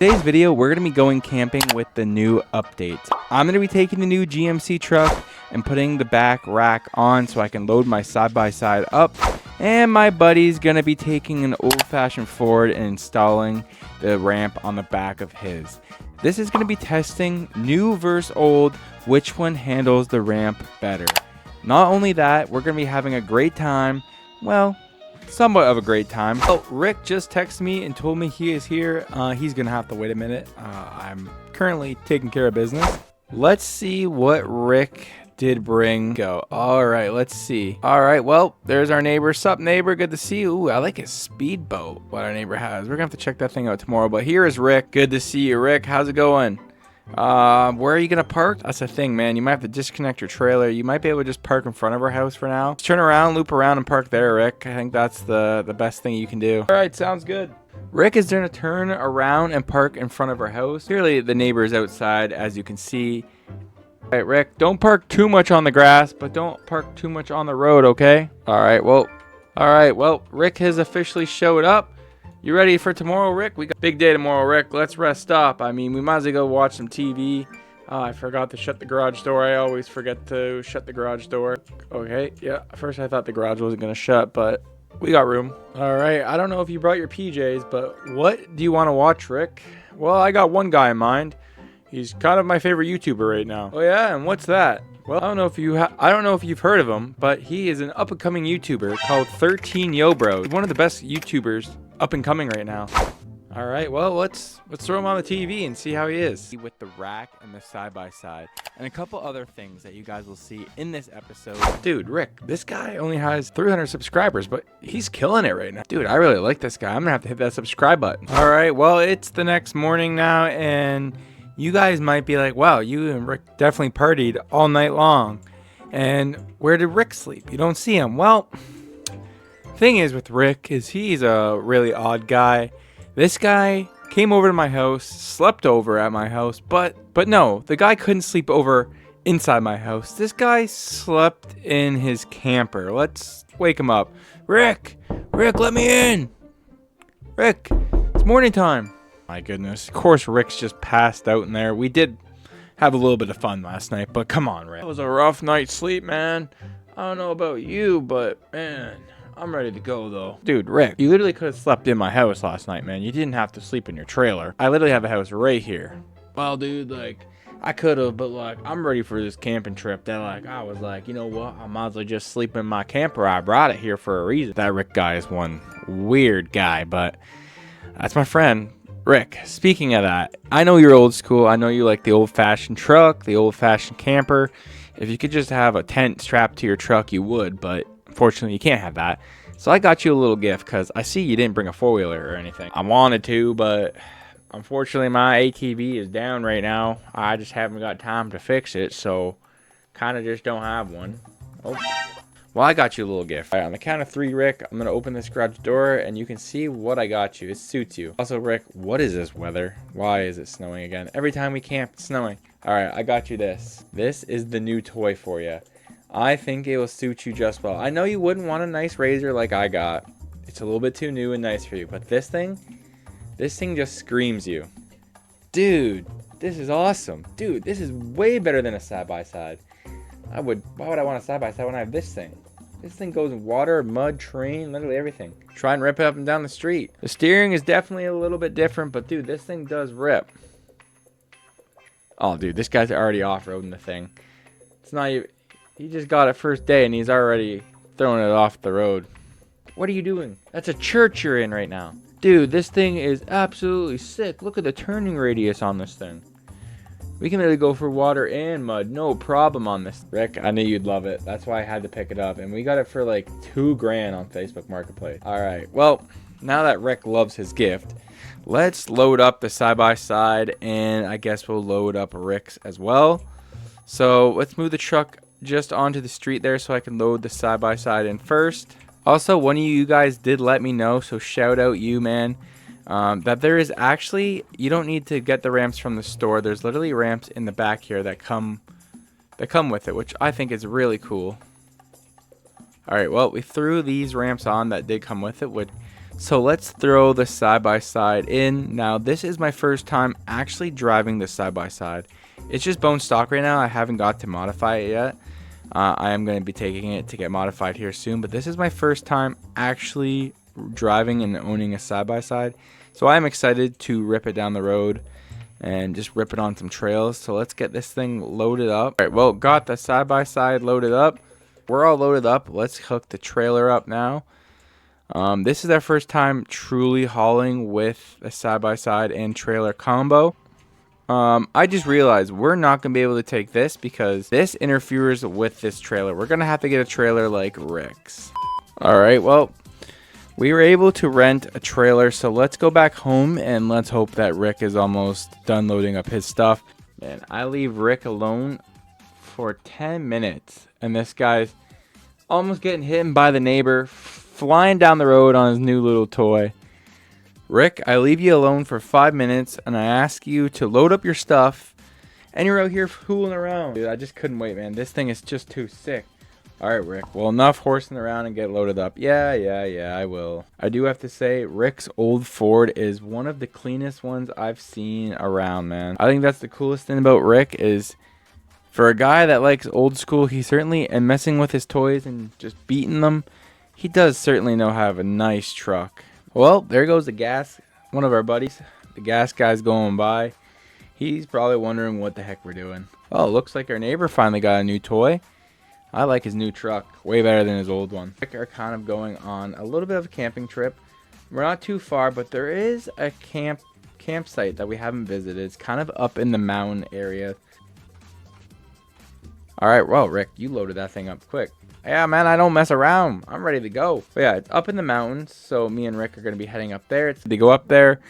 Today's video, we're going to be going camping with the new updates. I'm going to be taking the new GMC truck and putting the back rack on so I can load my side-by-side up. And my buddy's going to be taking an old-fashioned Ford and installing the ramp on the back of his. This is going to be testing new versus old, which one handles the ramp better. Not only that, we're going to be having a great time. Well, somewhat of a great time. Oh, Rick just texted me and told me he is here. He's gonna have to wait a minute. I'm currently taking care of business. Let's see what Rick did bring. Go. All right, let's see. All right, well, there's our neighbor. Sup, neighbor? Good to see you. Ooh, I like his speedboat, what our neighbor has. We're gonna have to check that thing out tomorrow. But here is Rick. Good to see you, Rick. How's it going? Where are you gonna park? That's the thing, man. You might have to disconnect your trailer. You might be able to just park in front of our house for now. Just turn around, loop around, and park there, Rick. I think that's the best thing you can do. All right, sounds good. Rick is gonna turn around and park in front of our house. Clearly, the neighbor is outside, as you can see. All right, Rick, don't park too much on the grass, but don't park too much on the road, okay? All right, well, Rick has officially showed up. You ready for tomorrow, Rick? We got a big day tomorrow, Rick. Let's rest up. I mean, we might as well go watch some TV. I forgot to shut the garage door. I always forget to shut the garage door. Okay, yeah. At first, I thought the garage wasn't going to shut, but we got room. All right, I don't know if you brought your PJs, but what do you want to watch, Rick? Well, I got one guy in mind. He's kind of my favorite YouTuber right now. Oh, yeah? And what's that? Well, I don't know if you've heard of him, but he is an up-and-coming YouTuber called 13 Yo Bros. He's one of the best YouTubers up and coming right now. All right, well, let's throw him on the TV and see how he is. With the rack and the side-by-side and a couple other things that you guys will see in this episode. Dude, Rick, this guy only has 300 subscribers, but he's killing it right now. Dude, I really like this guy. I'm gonna have to hit that subscribe button. All right, well, it's the next morning now, and you guys might be like, wow, you and Rick definitely partied all night long. And where did Rick sleep? You don't see him. Well, thing is with Rick is he's a really odd guy. This guy came over to my house, slept over at my house, but no, the guy couldn't sleep over inside my house. This guy slept in his camper. Let's wake him up. Rick, let me in. Rick, it's morning time. My goodness. Of course, Rick's just passed out in there. We did have a little bit of fun last night, but come on, Rick. It was a rough night's sleep, man. I don't know about you, but man, I'm ready to go, though. Dude, Rick, you literally could have slept in my house last night, man. You didn't have to sleep in your trailer. I literally have a house right here. Well, dude, like, I could have, but, like, I'm ready for this camping trip. Then, like, I was like, you know what? I might as well just sleep in my camper. I brought it here for a reason. That Rick guy is one weird guy, but that's my friend. Rick, speaking of that, I know you're old school. I know you like the old-fashioned truck, the old-fashioned camper. If you could just have a tent strapped to your truck, you would, but unfortunately, you can't have that. So I got you a little gift because I see you didn't bring a four-wheeler or anything. I wanted to, but unfortunately, my ATV is down right now. I just haven't got time to fix it, so kind of just don't have one. Oh. Well, I got you a little gift. All right, on the count of 3, Rick, I'm going to open this garage door, and you can see what I got you. It suits you. Also, Rick, what is this weather? Why is it snowing again? Every time we camp, it's snowing. All right, I got you this. This is the new toy for you. I think it will suit you just well. I know you wouldn't want a nice razor like I got. It's a little bit too new and nice for you, but this thing just screams you. Dude, this is awesome. Dude, this is way better than a side-by-side. Why would I want a side-by-side when I have this thing? This thing goes in water, mud, train, literally everything. Try and rip it up and down the street. The steering is definitely a little bit different, but dude, this thing does rip. Oh, dude, this guy's already off-roading the thing. It's not even... He just got it first day, and he's already throwing it off the road. What are you doing? That's a church you're in right now. Dude, this thing is absolutely sick. Look at the turning radius on this thing. We can really go for water and mud. No problem on this. Rick, I knew you'd love it. That's why I had to pick it up. And we got it for like $2 grand on Facebook Marketplace. All right. Well, now that Rick loves his gift, let's load up the side-by-side. And I guess we'll load up Rick's as well. So let's move the truck just onto the street there so I can load the side-by-side in first. Also, one of you guys did let me know, so shout out you, man, that there is actually, you don't need to get the ramps from the store. There's literally ramps in the back here that come with it, which I think is really cool. All right, well, we threw these ramps on that did come with it, which So let's throw the side-by-side in. Now this is my first time actually driving the side-by-side. It's just bone stock right now. I haven't got to modify it yet. I am going to be taking it to get modified here soon, but this is my first time actually driving and owning a side-by-side. So I'm excited to rip it down the road and just rip it on some trails. So let's get this thing loaded up. All right, well, got the side-by-side loaded up. We're all loaded up. Let's hook the trailer up now. This is our first time truly hauling with a side-by-side and trailer combo. I just realized we're not going to be able to take this because this interferes with this trailer. We're going to have to get a trailer like Rick's. Alright, well, we were able to rent a trailer, so let's go back home and let's hope that Rick is almost done loading up his stuff. Man, I leave Rick alone for 10 minutes, and this guy's almost getting hit by the neighbor, flying down the road on his new little toy. Rick, I leave you alone for 5 minutes, and I ask you to load up your stuff, and you're out here fooling around. Dude, I just couldn't wait, man. This thing is just too sick. Alright, Rick. Well, enough horsing around and get loaded up. Yeah, I will. I do have to say, Rick's old Ford is one of the cleanest ones I've seen around, man. I think that's the coolest thing about Rick is, for a guy that likes old school, he certainly, and messing with his toys and just beating them, he does certainly know how to have a nice truck. Well, there goes the gas. One of our buddies, the gas guy's going by. He's probably wondering what the heck we're doing. Oh, looks like our neighbor finally got a new toy. I like his new truck. Way better than his old one. We're kind of going on a little bit of a camping trip. We're not too far, but there is a campsite that we haven't visited. It's kind of up in the mountain area. Alright, well, Rick, you loaded that thing up quick. Yeah, man, I don't mess around. I'm ready to go. But yeah, it's up in the mountains, so me and Rick are going to be heading up there. To go up there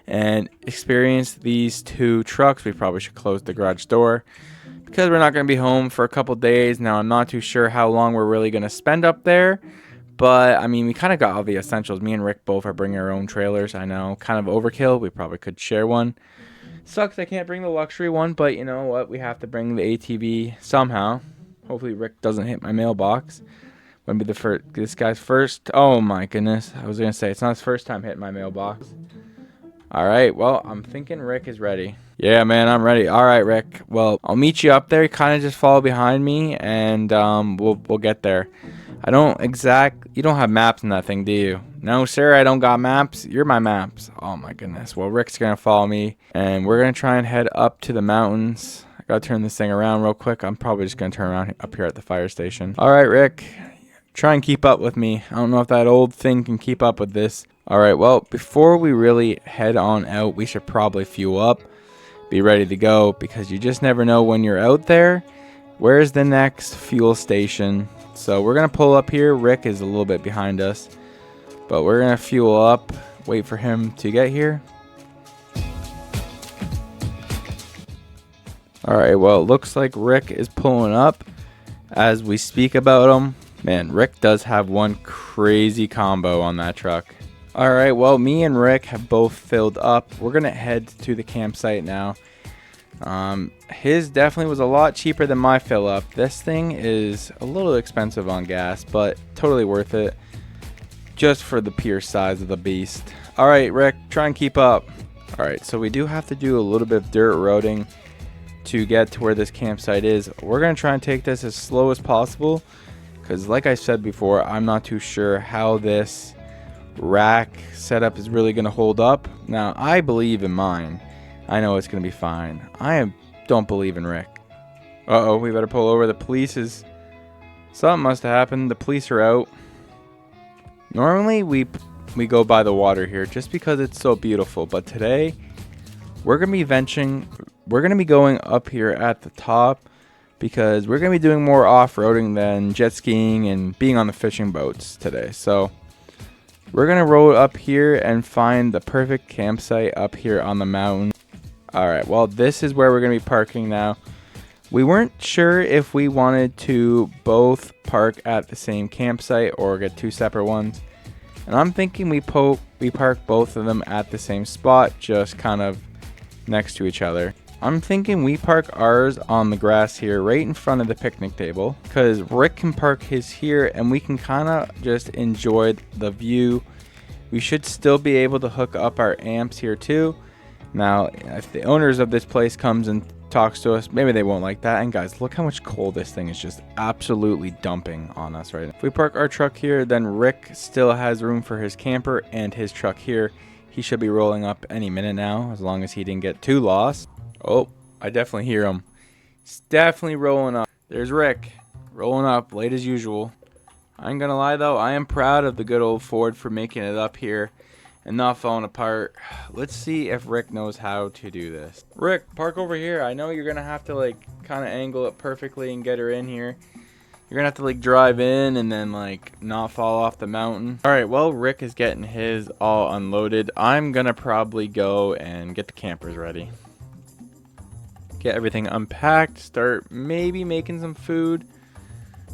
and experience these two trucks. We probably should close the garage door because we're not going to be home for a couple days. Now, I'm not too sure how long we're really going to spend up there, but I mean, we kind of got all the essentials. Me and Rick both are bringing our own trailers. I know, kind of overkill. We probably could share one. Sucks I can't bring the luxury one, but you know what? We have to bring the ATV somehow. Hopefully Rick doesn't hit my mailbox. Wouldn't be the first. This guy's first. Oh my goodness. I was going to say, it's not his first time hitting my mailbox. Alright, well, I'm thinking Rick is ready. Yeah, man, I'm ready. Alright, Rick. Well, I'll meet you up there. Kind of just follow behind me, and we'll get there. You don't have maps in that thing, do you? No, sir, I don't got maps. You're my maps. Oh my goodness. Well, Rick's going to follow me, and we're going to try and head up to the mountains. I got to turn this thing around real quick. I'm probably just going to turn around up here at the fire station. Alright, Rick. Try and keep up with me. I don't know if that old thing can keep up with this. Alright, well, before we really head on out, we should probably fuel up. Be ready to go, because you just never know when you're out there. Where's the next fuel station? So we're going to pull up here. Rick is a little bit behind us, but we're going to fuel up. Wait for him to get here. Alright, well, it looks like Rick is pulling up as we speak about him. Man, Rick does have one crazy combo on that truck. Alright, well, me and Rick have both filled up. We're going to head to the campsite now. His definitely was a lot cheaper than my fill up. This thing is a little expensive on gas, but totally worth it just for the pure size of the beast. Alright, Rick, try and keep up. Alright, so we do have to do a little bit of dirt roading to get to where this campsite is. We're going to try and take this as slow as possible, because like I said before, I'm not too sure how this rack setup is really going to hold up. Now, I believe in mine. I know it's going to be fine. Don't believe in Rick. Uh-oh, we better pull over. The police is... Something must have happened. The police are out. Normally, we go by the water here just because it's so beautiful. But today, we're going to be venturing... We're going to be going up here at the top because we're going to be doing more off-roading than jet skiing and being on the fishing boats today. So, we're going to roll up here and find the perfect campsite up here on the mountain. Alright, well, this is where we're going to be parking now. We weren't sure if we wanted to both park at the same campsite or get two separate ones. And I'm thinking we park both of them at the same spot, just kind of next to each other. I'm thinking we park ours on the grass here right in front of the picnic table, because Rick can park his here and we can kind of just enjoy the view We should still be able to hook up our amps here too. Now, if the owners of this place comes and talks to us, maybe they won't like that. And guys, look how much coal this thing is just absolutely dumping on us right now. If we park our truck here, then Rick still has room for his camper and his truck here. He should be rolling up any minute now, as long as he didn't get too lost. Oh, I definitely hear him. He's definitely rolling up. There's Rick, rolling up late as usual. I ain't gonna lie though, I am proud of the good old Ford for making it up here and not falling apart. Let's see if Rick knows how to do this. Rick, park over here. I know you're gonna have to like kind of angle it perfectly and get her in here. You're gonna have to like drive in and then like not fall off the mountain. All right, well, Rick is getting his all unloaded. I'm gonna probably go and get the campers ready. Get everything unpacked, start maybe making some food.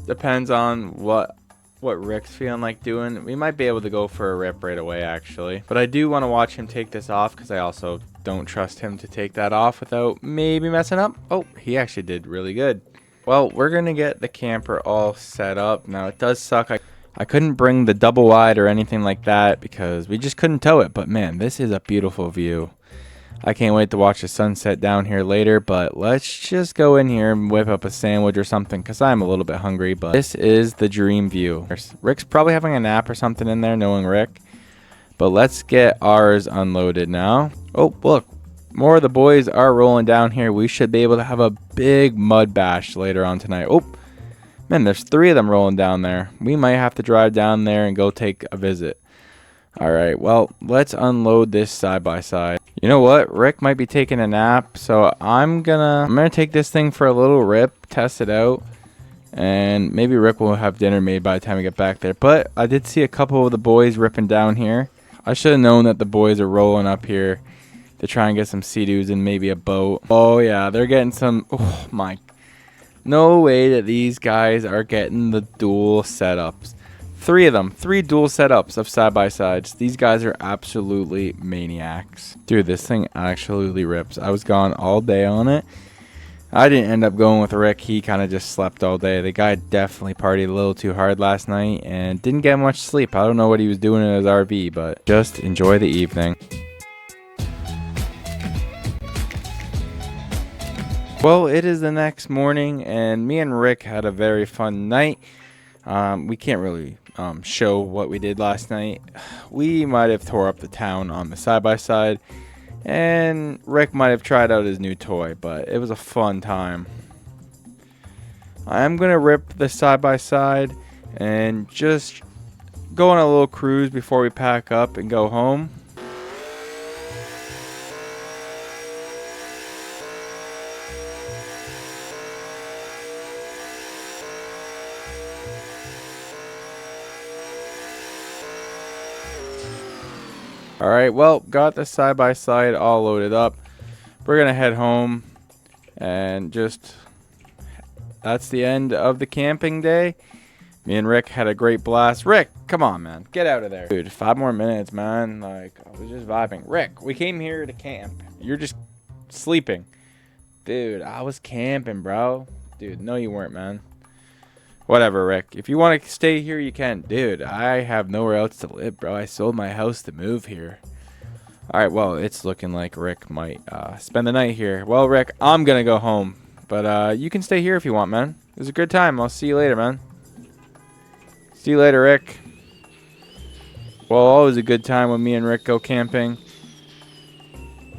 Depends on what Rick's feeling like doing. We might be able to go for a rip right away actually, but I do want to watch him take this off because I also don't trust him to take that off without maybe messing up. Oh, he actually did really good. Well, we're gonna get the camper all set up. Now it does suck I couldn't bring the double wide or anything like that because we just couldn't tow it, but man, this is a beautiful view. I can't wait to watch the sunset down here later, but let's just go in here and whip up a sandwich or something because I'm a little bit hungry, but this is the dream view. Rick's probably having a nap or something in there, knowing Rick, but let's get ours unloaded now. Oh, look, more of the boys are rolling down here. We should be able to have a big mud bash later on tonight. Oh, man, there's 3 of them rolling down there. We might have to drive down there and go take a visit. All right, well, let's unload this side by side. You know what? Rick might be taking a nap, so I'm gonna take this thing for a little rip, test it out, and maybe Rick will have dinner made by the time we get back there. But I did see a couple of the boys ripping down here. I should have known that the boys are rolling up here to try and get some sea-doos and maybe a boat. Oh yeah, they're getting some. Oh my, no way that these guys are getting the dual setups. 3 of them, 3 dual setups of side-by-sides. These guys are absolutely maniacs. Dude, this thing absolutely rips. I was gone all day on it. I didn't end up going with Rick. He kind of just slept all day. The guy definitely partied a little too hard last night and didn't get much sleep. I don't know what he was doing in his RV, but just enjoy the evening. Well, it is the next morning, and me and Rick had a very fun night. We can't really show what we did last night. We might have tore up the town on the side-by-side, and Rick might have tried out his new toy, but it was a fun time. I'm gonna rip the side-by-side and just go on a little cruise before we pack up and go home. Alright, well, got the side-by-side all loaded up. We're going to head home and that's the end of the camping day. Me and Rick had a great blast. Rick, come on, man. Get out of there. Dude, 5 more minutes, man. Like, I was just vibing. Rick, we came here to camp. You're just sleeping. Dude, I was camping, bro. Dude, no you weren't, man. Whatever, Rick. If you want to stay here, you can. Dude, I have nowhere else to live, bro. I sold my house to move here. Alright, well, it's looking like Rick might spend the night here. Well, Rick, I'm going to go home. But you can stay here if you want, man. It was a good time. I'll see you later, man. See you later, Rick. Well, always a good time when me and Rick go camping.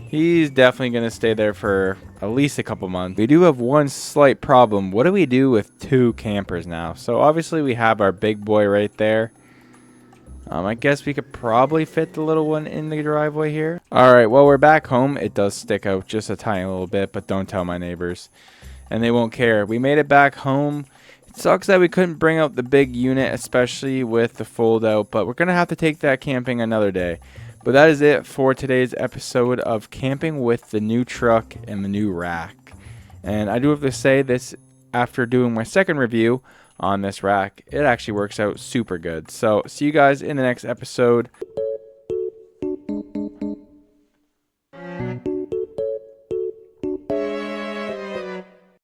He's definitely going to stay there for at least a couple months. We do have one slight problem. What do we do with 2 campers now? So obviously we have our big boy right there. I guess we could probably fit the little one in the driveway here. Alright, well, we're back home. It does stick out just a tiny little bit, but don't tell my neighbors. And they won't care. We made it back home. It sucks that we couldn't bring out the big unit, especially with the fold out, but we're going to have to take that camping another day. But that is it for today's episode of camping with the new truck and the new rack. And I do have to say this, after doing my second review on this rack, it actually works out super good. So see you guys in the next episode.